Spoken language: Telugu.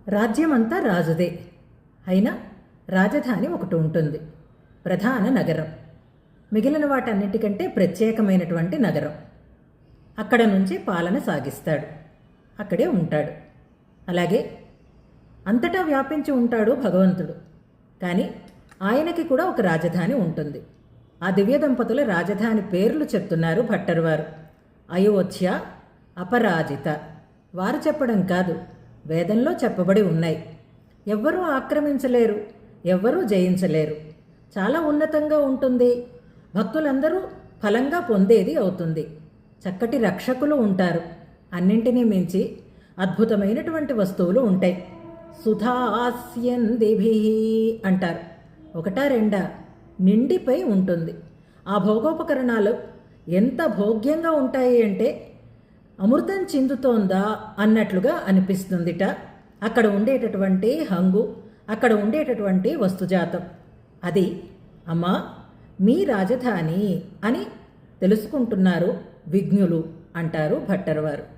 రాజ్యమంతా రాజుదే. అయినా రాజధాని ఒకటి ఉంటుంది, ప్రధాన నగరం. మిగిలిన వాటన్నిటికంటే ప్రత్యేకమైనటువంటి నగరం. అక్కడ నుంచి పాలన సాగిస్తాడు, అక్కడే ఉంటాడు. అలాగే అంతటా వ్యాపించి ఉంటాడు భగవంతుడు. కానీ ఆయనకి కూడా ఒక రాజధాని ఉంటుంది. ఆ దివ్య దంపతుల రాజధాని పేర్లు చెప్తున్నారు భట్టర్ వారు. అయోధ్య, అపరాజిత. వారు చెప్పడం కాదు, వేదంలో చెప్పబడి ఉన్నాయి. ఎవ్వరూ ఆక్రమించలేరు, ఎవ్వరూ జయించలేరు. చాలా ఉన్నతంగా ఉంటుంది. భక్తులందరూ ఫలంగా పొందేది అవుతుంది. చక్కటి రక్షకులు ఉంటారు. అన్నింటినీ మించి అద్భుతమైనటువంటి వస్తువులు ఉంటాయి. సుధాస్యందిభి అంటారు. ఒకటా రెండా, నిండిపై ఉంటుంది. ఆ భోగోపకరణాలు ఎంత భోగ్యంగా ఉంటాయి అంటే అమృతం చిందుతోందా అన్నట్లుగా అనిపిస్తుందిట. అక్కడ ఉండేటటువంటి హంగు, అక్కడ ఉండేటటువంటి వస్తుజాతం, అది అమ్మా మీ రాజధాని అని తెలుసుకుంటున్నారు విజ్ఞులు అంటారు భట్టర్ వారు.